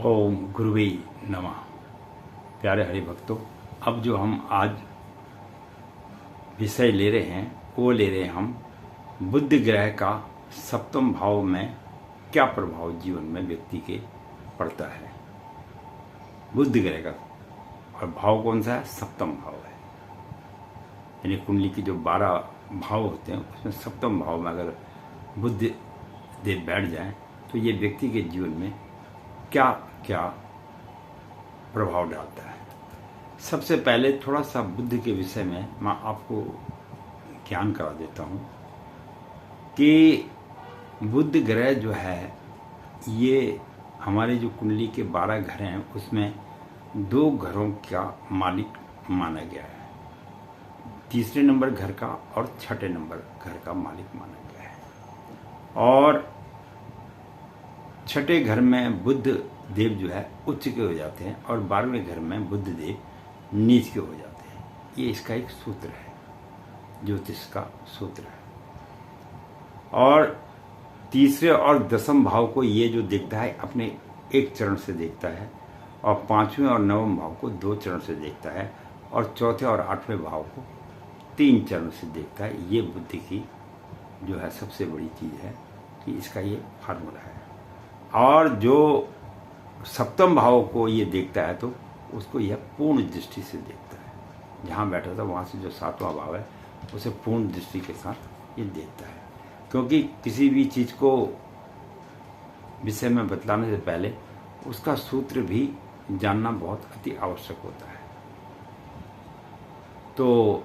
ओम गुरुवे नमः। प्यारे हरि भक्तों, अब जो हम आज विषय ले रहे हैं वो ले रहे हैं हम बुध ग्रह का सप्तम भाव में क्या प्रभाव जीवन में व्यक्ति के पड़ता है। बुध ग्रह का और भाव कौन सा है? सप्तम भाव है। यानी कुंडली की जो 12 भाव होते हैं उसमें सप्तम भाव में अगर बुध देव बैठ जाए तो ये व्यक्ति के जीवन में क्या क्या प्रभाव डालता है। सबसे पहले थोड़ा सा बुद्ध के विषय में मैं आपको ज्ञान करा देता हूँ कि बुध ग्रह जो है ये हमारे जो कुंडली के 12 घर हैं उसमें 2 घरों का मालिक माना गया है। तीसरे नंबर घर का और छठे नंबर घर का मालिक माना गया है। और छठे घर में बुध देव जो है उच्च के हो जाते हैं और 12वें घर में बुध देव नीच के हो जाते हैं। ये इसका एक सूत्र है, ज्योतिष का सूत्र है। और तीसरे और दसम भाव को ये जो देखता है अपने एक चरण से देखता है और 5वें और 9वें भाव को 2 चरण से देखता है और चौथे और 8वें भाव को 3 चरण से देखता है। ये बुद्धि की जो है सबसे बड़ी चीज़ है कि इसका ये फार्मूला है। और जो सप्तम भाव को ये देखता है तो उसको यह पूर्ण दृष्टि से देखता है। जहाँ बैठा था वहाँ से जो 7वां भाव है उसे पूर्ण दृष्टि के साथ ये देखता है। क्योंकि किसी भी चीज़ को विषय में बतलाने से पहले उसका सूत्र भी जानना बहुत अति आवश्यक होता है। तो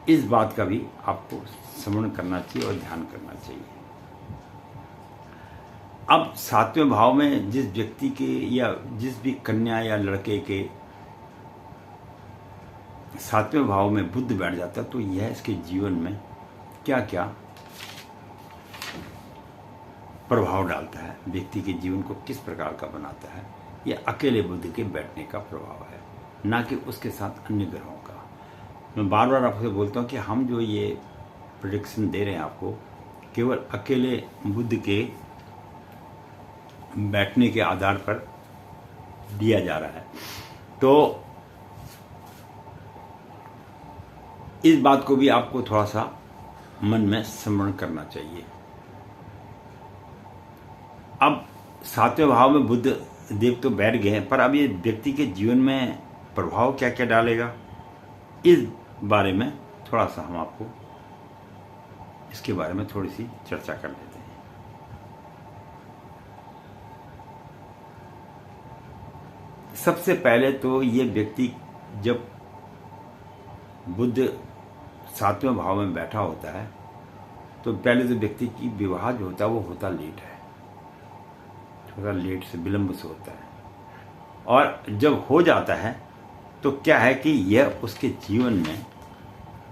इस बात का भी आपको स्मरण करना चाहिए और ध्यान करना चाहिए। अब 7वें भाव में जिस व्यक्ति के या जिस भी कन्या या लड़के के 7वें भाव में बुध बैठ जाता है तो यह इसके जीवन में क्या क्या प्रभाव डालता है, व्यक्ति के जीवन को किस प्रकार का बनाता है। यह अकेले बुध के बैठने का प्रभाव है, ना कि उसके साथ अन्य ग्रहों का। मैं बार बार आपसे बोलता हूँ कि हम जो ये प्रेडिक्शन दे रहे हैं आपको केवल अकेले बुध के बैठने के आधार पर दिया जा रहा है। तो इस बात को भी आपको थोड़ा सा मन में स्मरण करना चाहिए। अब 7वें भाव में बुध देव तो बैठ गए हैं, पर अब ये व्यक्ति के जीवन में प्रभाव क्या क्या डालेगा इस बारे में थोड़ा सा हम आपको इसके बारे में थोड़ी सी चर्चा कर लेते हैं। सबसे पहले तो ये व्यक्ति जब बुध 7वें भाव में बैठा होता है तो पहले तो व्यक्ति की विवाह जो होता है वो होता लेट है, थोड़ा लेट से विलंब से होता है। और जब हो जाता है तो क्या है कि यह उसके जीवन में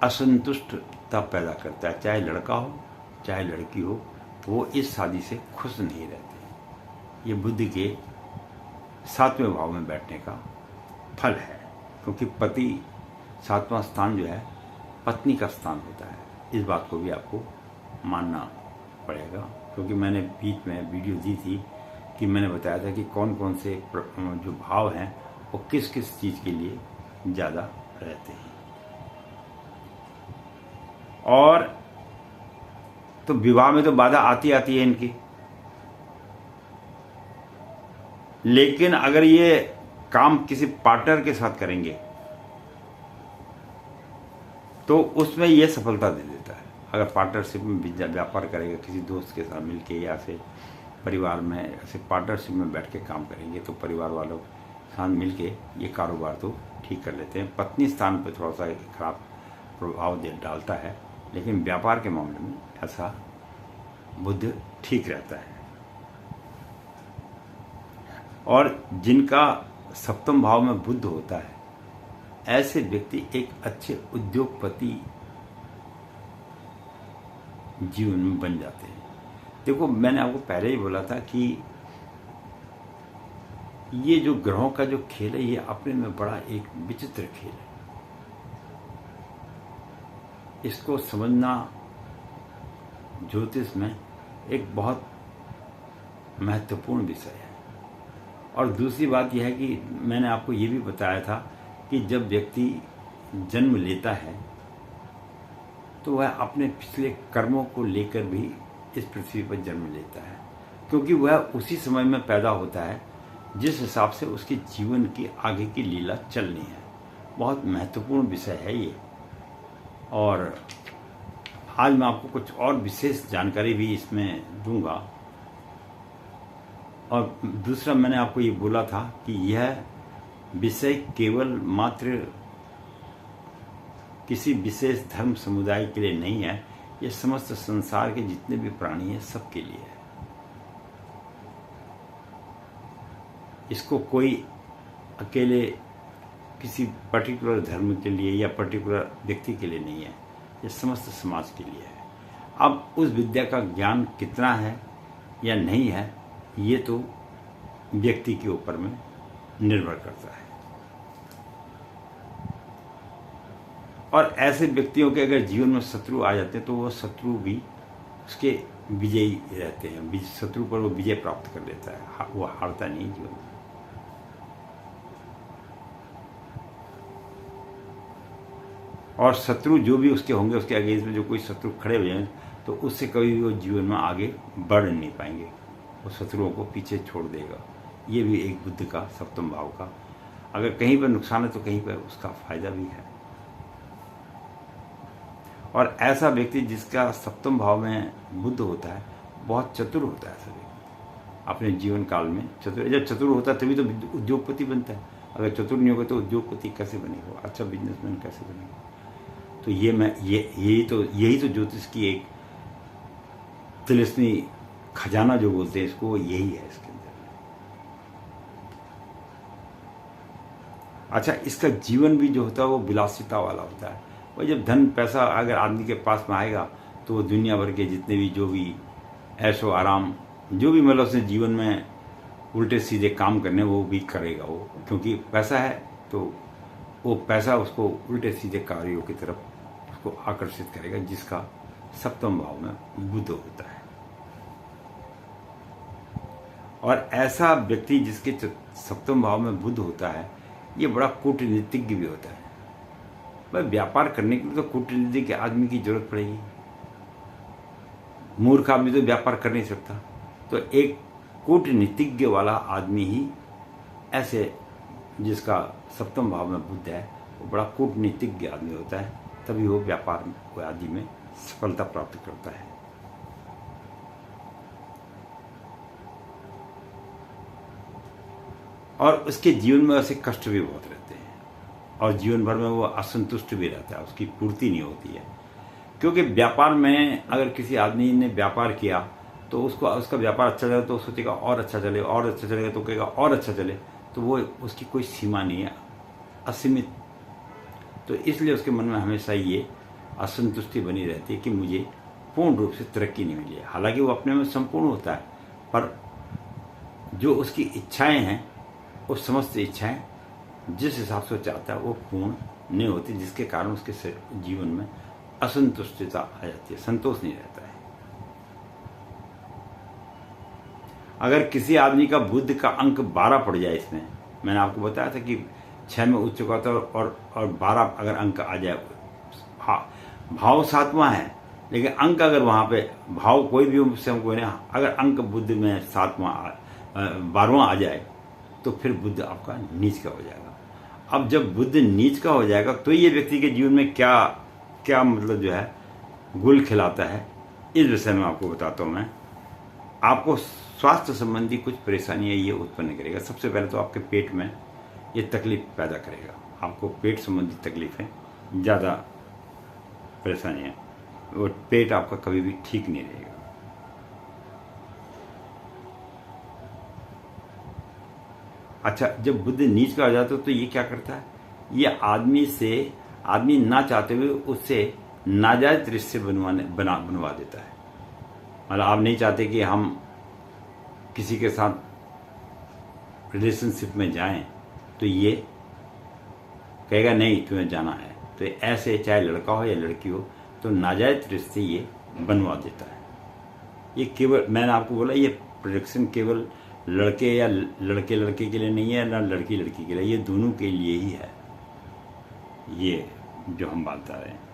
असंतुष्टता पैदा करता है। चाहे लड़का हो चाहे लड़की हो, वो इस शादी से खुश नहीं रहते। ये बुध के 7वें भाव में बैठने का फल है, क्योंकि पति 7वां स्थान जो है पत्नी का स्थान होता है। इस बात को भी आपको मानना पड़ेगा, क्योंकि मैंने बीच में वीडियो दी थी कि मैंने बताया था कि कौन कौन से जो भाव हैं वो किस किस चीज़ के लिए ज़्यादा रहते हैं। और तो विवाह में तो बाधा आती आती है इनकी, लेकिन अगर ये काम किसी पार्टनर के साथ करेंगे तो उसमें ये सफलता दे देता है। अगर पार्टनरशिप में व्यापार करेगा किसी दोस्त के साथ मिलके या फिर परिवार में ऐसे पार्टनरशिप में बैठ के काम करेंगे तो परिवार वालों के साथ मिलके ये कारोबार तो ठीक कर लेते हैं। पत्नी स्थान पर थोड़ा सा खराब प्रभाव डालता है, लेकिन व्यापार के मामले में ऐसा बुध ठीक रहता है। और जिनका 7वें भाव में बुध होता है ऐसे व्यक्ति एक अच्छे उद्योगपति जीवन में बन जाते हैं। देखो, मैंने आपको पहले ही बोला था कि ये जो ग्रहों का जो खेल है ये अपने में बड़ा एक विचित्र खेल है। इसको समझना ज्योतिष में एक बहुत महत्वपूर्ण विषय है। और दूसरी बात यह है कि मैंने आपको ये भी बताया था कि जब व्यक्ति जन्म लेता है तो वह अपने पिछले कर्मों को लेकर भी इस पृथ्वी पर जन्म लेता है, क्योंकि वह उसी समय में पैदा होता है जिस हिसाब से उसके जीवन की आगे की लीला चलनी है। बहुत महत्वपूर्ण विषय है ये। और आज मैं आपको कुछ और विशेष जानकारी भी इसमें दूंगा। और दूसरा, मैंने आपको ये बोला था कि यह विषय केवल मात्र किसी विशेष धर्म समुदाय के लिए नहीं है, यह समस्त संसार के जितने भी प्राणी हैं सबके लिए है। इसको कोई अकेले किसी पर्टिकुलर धर्म के लिए या पर्टिकुलर व्यक्ति के लिए नहीं है, यह समस्त समाज के लिए है। अब उस विद्या का ज्ञान कितना है या नहीं है, ये तो व्यक्ति के ऊपर में निर्भर करता है। और ऐसे व्यक्तियों के अगर जीवन में शत्रु आ जाते हैं तो वो शत्रु भी उसके विजयी रहते हैं, शत्रु पर वो विजय प्राप्त कर लेता है, वो हारता नहीं जीवन में। और शत्रु जो भी उसके होंगे, उसके अगेंस्ट में जो कोई शत्रु खड़े हो जाएंगे तो उससे कभी भी वो जीवन में आगे बढ़ नहीं पाएंगे, वो शत्रुओं को पीछे छोड़ देगा। ये भी एक बुद्ध का सप्तम भाव का, अगर कहीं पर नुकसान है तो कहीं पर उसका फायदा भी है। और ऐसा व्यक्ति जिसका सप्तम भाव में बुद्ध होता है बहुत चतुर होता है। ऐसा व्यक्ति अपने जीवन काल में चतुर, जब चतुर होता है तभी तो उद्योगपति बनता है। अगर चतुर नहीं होगा तो उद्योगपति कैसे बनेगा, अच्छा बिजनेसमैन कैसे बनेगा। तो यही तो ज्योतिष की एक तिलिस्मी खजाना जो बोलते हैं इसको, यही है इसके अंदर। अच्छा, इसका जीवन भी जो होता है वो विलासिता वाला होता है। और जब धन पैसा अगर आदमी के पास में आएगा तो वो दुनिया भर के जितने भी जो भी ऐशो आराम जो भी मतलब उसने जीवन में उल्टे सीधे काम करने वो भी करेगा वो, क्योंकि पैसा है तो वो पैसा उसको उल्टे सीधे कार्यों की तरफ उसको आकर्षित करेगा, जिसका सप्तम भाव में बुद्ध होता है। और ऐसा व्यक्ति जिसके सप्तम भाव में बुद्ध होता है ये बड़ा कूटनीतिज्ञ भी होता है। भाई व्यापार करने के लिए तो कूटनीतिज्ञ आदमी की जरूरत पड़ेगी, मूर्ख आदमी तो व्यापार कर नहीं सकता। तो एक कूटनीतिज्ञ वाला आदमी ही ऐसे जिसका सप्तम भाव में बुद्ध है वो बड़ा कूटनीतिज्ञ आदमी होता है, तभी वो व्यापार आदि में सफलता प्राप्त करता है। और उसके जीवन में ऐसे कष्ट भी बहुत रहते हैं और जीवन भर में वो असंतुष्ट भी रहता है, उसकी पूर्ति नहीं होती है। क्योंकि व्यापार में अगर किसी आदमी ने व्यापार किया तो उसका व्यापार अच्छा चले तो सोचेगा और अच्छा चले, और अच्छा चलेगा तो कहेगा और अच्छा चले, तो वो उसकी कोई सीमा नहीं है, असीमित। तो इसलिए उसके मन में हमेशा ये असंतुष्टि बनी रहती है कि मुझे पूर्ण रूप से तरक्की नहीं मिली है। हालांकि वो अपने में संपूर्ण होता है, पर जो उसकी इच्छाएं हैं वो समस्त इच्छाएं जिस हिसाब से वो चाहता है वो पूर्ण नहीं होती, जिसके कारण उसके जीवन में असंतुष्टता आ जाती है, संतोष नहीं रहता है। अगर किसी आदमी का बुद्ध का अंक 12 पड़ जाए, इसमें मैंने आपको बताया था कि 6 में उच्च चुका था और 12 अगर अंक आ जाए, भाव 7वां है लेकिन अंक अगर वहां पे भाव कोई भी उससे हमको नहीं, अगर अंक बुद्ध में 12वां आ जाए तो फिर बुद्ध आपका नीच का हो जाएगा। अब जब बुद्ध नीच का हो जाएगा तो ये व्यक्ति के जीवन में क्या क्या मतलब जो है गुल खिलाता है, इस विषय में आपको बताता हूँ मैं। आपको स्वास्थ्य संबंधी कुछ परेशानियां ये उत्पन्न करेगा। सबसे पहले तो आपके पेट में ये तकलीफ पैदा करेगा, आपको पेट संबंधी तकलीफें ज़्यादा परेशानियां, और पेट आपका कभी भी ठीक नहीं रहेगा। अच्छा, जब बुद्ध नीच का हो जाता है तो ये क्या करता है, ये आदमी ना चाहते हुए उससे नाजायज रिश्ते बनवा देता है। मतलब आप नहीं चाहते कि हम किसी के साथ रिलेशनशिप में जाएं, तो ये कहेगा नहीं तुम्हें जाना है। तो ऐसे चाहे लड़का हो या लड़की हो तो नाजायज रिश्ते ये बनवा देता है। ये केवल मैंने आपको बोला ये प्रोडक्शन केवल लड़के या लड़के लड़के के लिए नहीं है, ना लड़की लड़की के लिए, ये दोनों के लिए ही है, ये जो हम बात बता रहे हैं।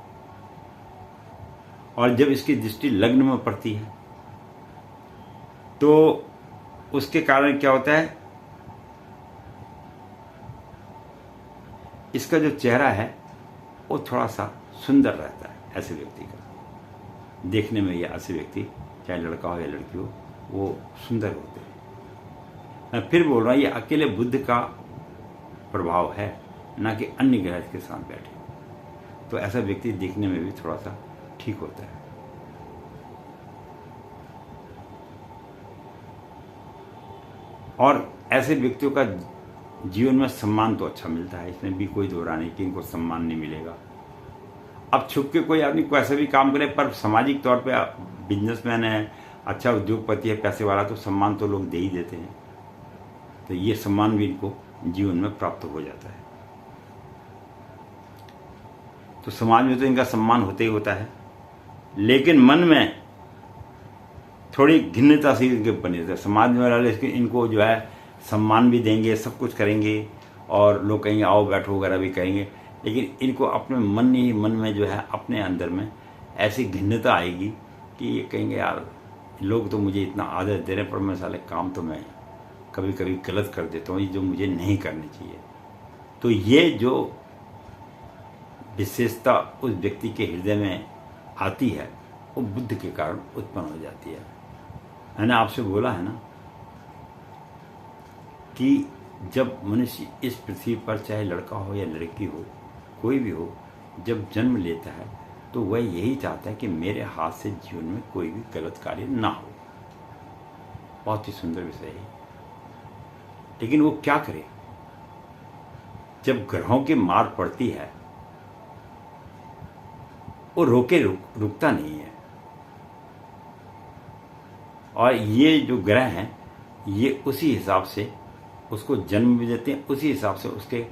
और जब इसकी दृष्टि लग्न में पड़ती है तो उसके कारण क्या होता है, इसका जो चेहरा है वो थोड़ा सा सुंदर रहता है। ऐसे व्यक्ति का देखने में, ये ऐसे व्यक्ति चाहे लड़का हो या लड़की हो, वो सुंदर होते हैं। मैं फिर बोल रहा हूँ, ये अकेले बुध का प्रभाव है, ना कि अन्य ग्रह के साथ बैठे। तो ऐसा व्यक्ति देखने में भी थोड़ा सा ठीक होता है। और ऐसे व्यक्तियों का जीवन में सम्मान तो अच्छा मिलता है, इसमें भी कोई दो राय नहीं कि इनको सम्मान नहीं मिलेगा। अब छुप के कोई आदमी को ऐसा भी काम करे, पर सामाजिक तौर पे बिजनेसमैन है, अच्छा उद्योगपति है, पैसे वाला, तो सम्मान तो लोग दे ही देते हैं। तो ये सम्मान भी इनको जीवन में प्राप्त हो जाता है। तो समाज में तो इनका सम्मान होता ही होता है, लेकिन मन में थोड़ी घिन्नता सी इनके बनी रहती है। समाज में वाले इनको जो है सम्मान भी देंगे, सब कुछ करेंगे, और लोग कहेंगे आओ बैठो वगैरह भी कहेंगे, लेकिन इनको अपने मन में जो है अपने अंदर में ऐसी घिन्नता आएगी कि ये कहेंगे यार लोग तो मुझे इतना आदर दे रहे हैं, पर मैं साले काम तो मैं कभी कभी गलत कर देता हूँ, जो मुझे नहीं करनी चाहिए। तो ये जो विशेषता उस व्यक्ति के हृदय में आती है वो बुद्ध के कारण उत्पन्न हो जाती है। मैंने आपसे बोला है ना कि जब मनुष्य इस पृथ्वी पर, चाहे लड़का हो या लड़की हो, कोई भी हो, जब जन्म लेता है तो वह यही चाहता है कि मेरे हाथ से जीवन में कोई भी गलत कार्य ना हो। बहुत ही सुंदर विषय है। लेकिन वो क्या करे, जब ग्रहों की मार पड़ती है वो रुकता नहीं है। और ये जो ग्रह हैं ये उसी हिसाब से उसको जन्म भी देते हैं, उसी हिसाब से उसके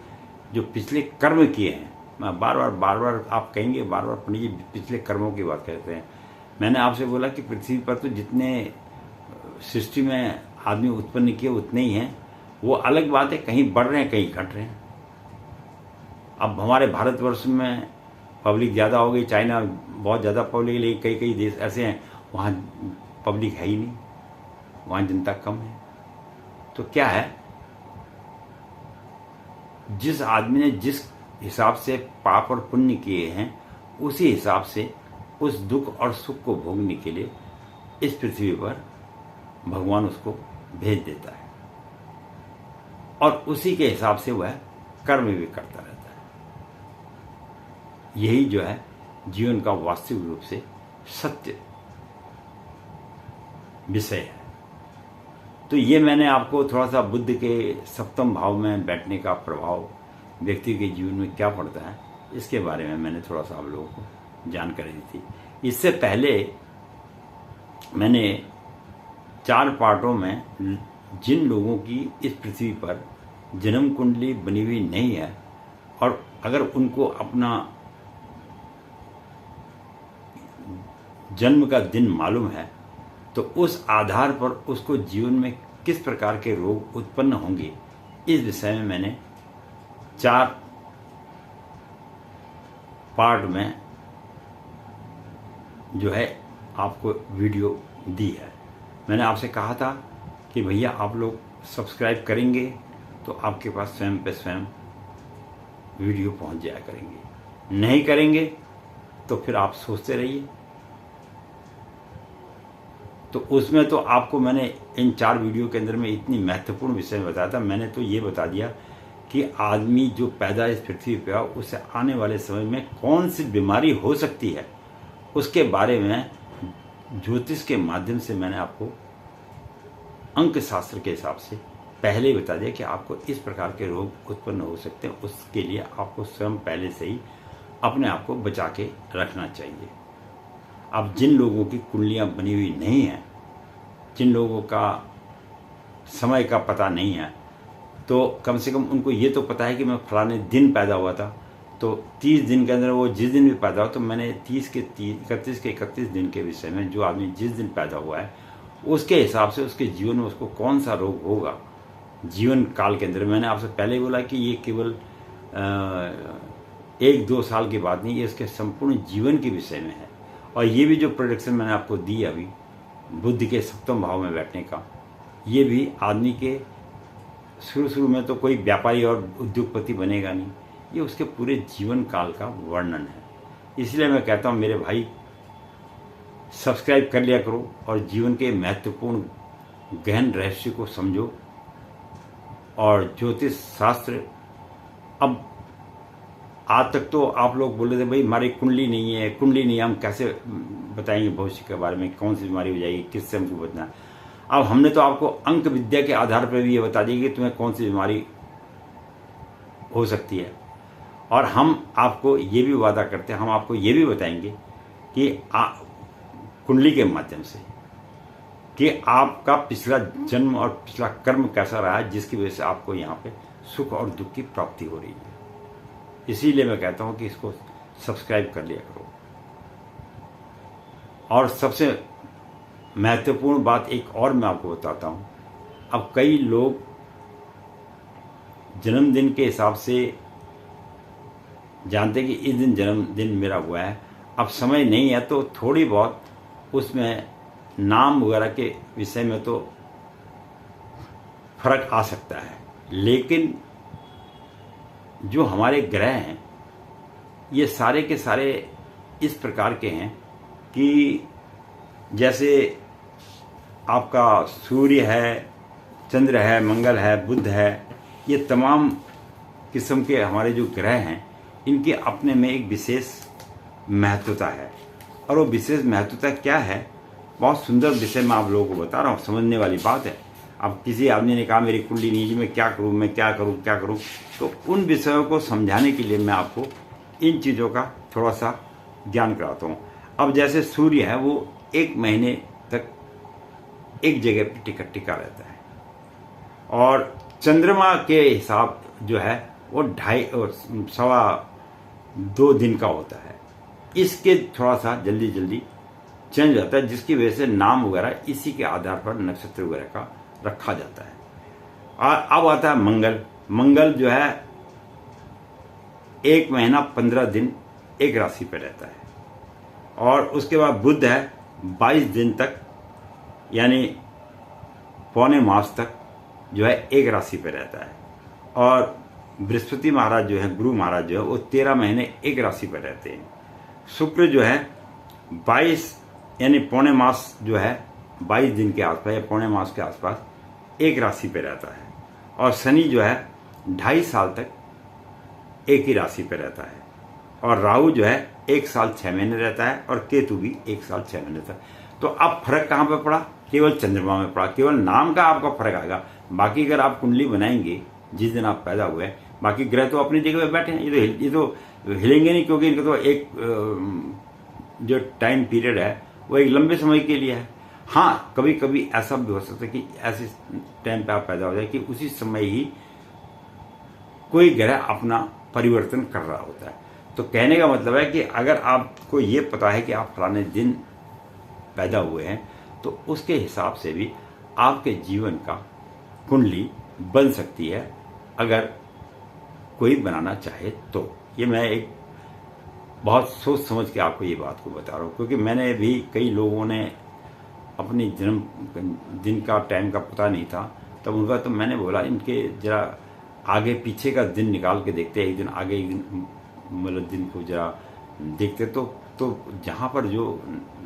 जो पिछले कर्म किए हैं। मैं बार बार आप कहेंगे, बार बार पंडित जी पिछले कर्मों की बात करते हैं। मैंने आपसे बोला कि पृथ्वी पर तो जितने सृष्टि में आदमी उत्पन्न किए उतने ही हैं। वो अलग बात है, कहीं बढ़ रहे हैं कहीं घट रहे हैं। अब हमारे भारतवर्ष में पब्लिक ज़्यादा हो गई, चाइना बहुत ज़्यादा पब्लिक, लेकिन कई देश ऐसे हैं वहाँ पब्लिक है ही नहीं, वहाँ जनता कम है। तो क्या है, जिस आदमी ने जिस हिसाब से पाप और पुण्य किए हैं उसी हिसाब से उस दुख और सुख को भोगने के लिए इस पृथ्वी पर भगवान उसको भेज देता है, और उसी के हिसाब से वह कर्म भी करता रहता है। यही जो है जीवन का वास्तविक रूप से सत्य विषय है। तो ये मैंने आपको थोड़ा सा बुद्ध के सप्तम भाव में बैठने का प्रभाव व्यक्ति के जीवन में क्या पड़ता है, इसके बारे में मैंने थोड़ा सा आप लोगों को जानकारी दी थी। इससे पहले मैंने 4 पार्टों में जिन लोगों की इस पृथ्वी पर जन्म कुंडली बनी हुई नहीं है, और अगर उनको अपना जन्म का दिन मालूम है, तो उस आधार पर उसको जीवन में किस प्रकार के रोग उत्पन्न होंगे, इस विषय में मैंने 4 पार्ट में जो है आपको वीडियो दी है। मैंने आपसे कहा था कि भैया आप लोग सब्सक्राइब करेंगे तो आपके पास स्वयं पे स्वयं वीडियो पहुंच जाया करेंगे, नहीं करेंगे तो फिर आप सोचते रहिए। तो उसमें तो आपको मैंने इन 4 वीडियो के अंदर में इतनी महत्वपूर्ण विषय में बताया था। मैंने तो ये बता दिया कि आदमी जो पैदा इस पृथ्वी पर हो उससे आने वाले समय में कौन सी बीमारी हो सकती है, उसके बारे में ज्योतिष के माध्यम से मैंने आपको अंक शास्त्र के हिसाब से पहले ही बता दिया कि आपको इस प्रकार के रोग उत्पन्न हो सकते हैं। उसके लिए आपको स्वयं पहले से ही अपने आप को बचा के रखना चाहिए। अब जिन लोगों की कुंडलियां बनी हुई नहीं हैं, जिन लोगों का समय का पता नहीं है, तो कम से कम उनको ये तो पता है कि मैं फलाने दिन पैदा हुआ था, तो 30 दिन के अंदर वो जिस दिन भी पैदा हो, तो मैंने 30 के 31 दिन के विषय में जो आदमी जिस दिन पैदा हुआ है उसके हिसाब से उसके जीवन में उसको कौन सा रोग होगा जीवन काल के अंदर। मैंने आपसे पहले ही बोला कि ये केवल 1-2 साल की बात नहीं, ये इसके संपूर्ण जीवन के विषय में है। और ये भी जो प्रोडक्शन मैंने आपको दी अभी बुद्ध के सप्तम भाव में बैठने का, ये भी आदमी के शुरू में तो कोई व्यापारी और उद्योगपति बनेगा नहीं, ये उसके पूरे जीवन काल का वर्णन है। इसलिए मैं कहता हूँ मेरे भाई, सब्सक्राइब कर लिया करो और जीवन के महत्वपूर्ण गहन रहस्य को समझो। और ज्योतिष शास्त्र, अब आज तक तो आप लोग बोले थे भाई हमारी कुंडली नहीं है, कुंडली नहीं है, हम कैसे बताएंगे भविष्य के बारे में, कौन सी बीमारी हो जाएगी, किससे हमको बचना। अब हमने तो आपको अंक विद्या के आधार पर भी ये बता दिया कि तुम्हें कौन सी बीमारी हो सकती है। और हम आपको ये भी वादा करते हैं, हम आपको ये भी बताएंगे कि कुंडली के माध्यम से कि आपका पिछला जन्म और पिछला कर्म कैसा रहा है, जिसकी वजह से आपको यहाँ पे सुख और दुख की प्राप्ति हो रही है। इसीलिए मैं कहता हूँ कि इसको सब्सक्राइब कर लिया करो। और सबसे महत्वपूर्ण बात एक और मैं आपको बताता हूँ। अब कई लोग जन्मदिन के हिसाब से जानते हैं कि इस दिन जन्मदिन मेरा हुआ है, अब समय नहीं है तो थोड़ी बहुत उसमें नाम वगैरह के विषय में तो फर्क आ सकता है। लेकिन जो हमारे ग्रह हैं ये सारे के सारे इस प्रकार के हैं कि जैसे आपका सूर्य है, चंद्र है, मंगल है, बुध है, ये तमाम किस्म के हमारे जो ग्रह हैं इनके अपने में एक विशेष महत्वता है। और वो विशेष महत्वता क्या है, बहुत सुंदर विषय मैं आप लोगों को बता रहा हूँ, समझने वाली बात है। अब किसी आदमी ने कहा मेरी कुंडली नहीं है, मैं क्या करूँ, तो उन विषयों को समझाने के लिए मैं आपको इन चीज़ों का थोड़ा सा ज्ञान कराता हूँ। अब जैसे सूर्य है वो 1 महीने तक एक जगह पर टिका रहता है, और चंद्रमा के हिसाब जो है वो 2.5-2 दिन का होता है। इसके थोड़ा सा जल्दी चेंज होता है, जिसकी वजह से नाम वगैरह इसी के आधार पर नक्षत्र वगैरह का रखा जाता है। और अब आता है मंगल जो है 1 महीना 15 दिन एक राशि पर रहता है। और उसके बाद बुध है 22 दिन तक, यानी पौने मास तक जो है एक राशि पर रहता है। और बृहस्पति महाराज जो है, गुरु महाराज जो है, वो 13 महीने एक राशि पर रहते हैं। शुक्र जो है 22 यानी पौने मास जो है 22 दिन के आसपास या पौने मास के आसपास एक राशि पे रहता है। और शनि जो है 2.5 साल तक एक ही राशि पे रहता है। और राहु जो है 1 साल 6 महीने रहता है, और केतु भी 1 साल 6 महीने तक। तो अब फर्क कहाँ पे पड़ा, केवल चंद्रमा में पड़ा, केवल नाम का आपका फर्क आएगा। बाकी अगर आप कुंडली बनाएंगे जिस दिन आप पैदा हुए, बाकी ग्रह तो अपनी जगह पे बैठे हैं, ये तो हिलेंगे नहीं, क्योंकि इनका तो एक जो टाइम पीरियड है वो एक लंबे समय के लिए है। हाँ, कभी कभी ऐसा भी हो सकता है कि ऐसे टाइम पे आप पैदा हो जाए कि उसी समय ही कोई ग्रह अपना परिवर्तन कर रहा होता है। तो कहने का मतलब है कि अगर आपको ये पता है कि आप फलाने दिन पैदा हुए हैं, तो उसके हिसाब से भी आपके जीवन का कुंडली बन सकती है, अगर कोई बनाना चाहे तो। ये मैं एक बहुत सोच समझ के आपको ये बात को बता रहा हूँ, क्योंकि मैंने भी कई लोगों ने अपनी जन्म दिन का टाइम का पता नहीं था, तब उनका तो मैंने बोला इनके जरा आगे पीछे का दिन निकाल के देखते, एक दिन आगे एक दिन मतलब दिन को जरा देखते, तो जहाँ पर जो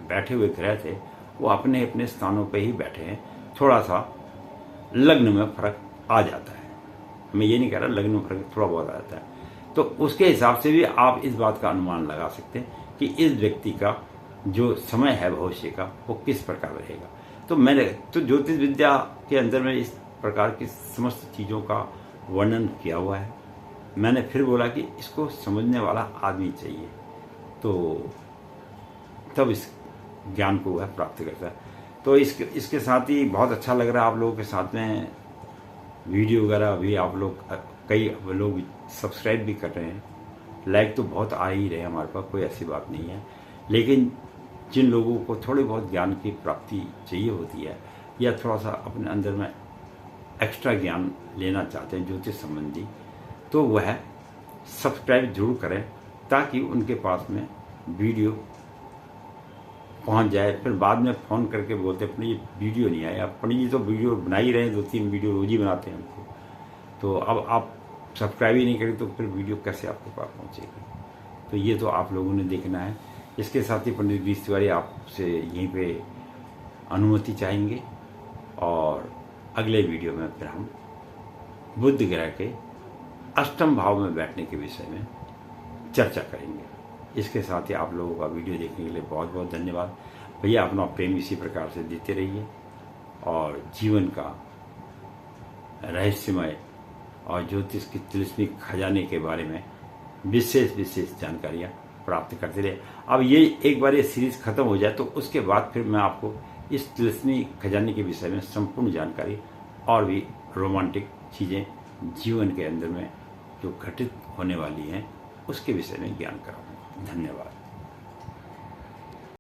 बैठे हुए ग्रह थे वो अपने अपने स्थानों पे ही बैठे हैं। थोड़ा सा लग्न में फर्क आ जाता है, मैं ये नहीं कह रहा, लग्न में फर्क थोड़ा बहुत आ जाता है। तो उसके हिसाब से भी आप इस बात का अनुमान लगा सकते हैं कि इस व्यक्ति का जो समय है भविष्य का वो किस प्रकार रहेगा। तो मैंने तो ज्योतिष विद्या के अंदर में इस प्रकार की समस्त चीज़ों का वर्णन किया हुआ है। मैंने फिर बोला कि इसको समझने वाला आदमी चाहिए, तो तब इस ज्ञान को वह प्राप्त करता है। तो इसके साथ ही बहुत अच्छा लग रहा है आप लोगों के साथ में वीडियो वगैरह भी आप लोग कई लोग सब्सक्राइब भी कर रहे हैं, लाइक तो बहुत आ ही रहे हैं हमारे पास, कोई ऐसी बात नहीं है। लेकिन जिन लोगों को थोड़े बहुत ज्ञान की प्राप्ति चाहिए होती है या थोड़ा सा अपने अंदर में एक्स्ट्रा ज्ञान लेना चाहते हैं ज्योतिष संबंधी, तो वह सब्सक्राइब जरूर करें ताकि उनके पास में वीडियो पहुंच जाए। फिर बाद में फ़ोन करके बोलते हैं अपनी वीडियो नहीं आया। पंडित जी तो वीडियो बना ही रहे हैं, 2-3 वीडियो रोज ही बनाते हैं हमको, तो अब आप सब्सक्राइब ही नहीं करें तो फिर वीडियो कैसे आपके पास पहुंचेगी। तो ये तो आप लोगों ने देखना है। इसके साथ ही पंडित गिरीश तिवारी आपसे यहीं पे अनुमति चाहेंगे और अगले वीडियो में फिर हम बुध ग्रह के अष्टम भाव में बैठने के विषय में चर्चा करेंगे। इसके साथ ही आप लोगों का वीडियो देखने के लिए बहुत बहुत धन्यवाद। भैया अपना प्रेम इसी प्रकार से देते रहिए और जीवन का रहस्यमय और ज्योतिष की तिलिस्मी खजाने के बारे में विशेष जानकारियाँ प्राप्त करते रहे। अब ये एक बार ये सीरीज खत्म हो जाए तो उसके बाद फिर मैं आपको इस तिलिस्मी खजाने के विषय में संपूर्ण जानकारी और भी रोमांटिक चीज़ें जीवन के अंदर में जो घटित होने वाली हैं उसके विषय में ज्ञान कराऊंगा। धन्यवाद।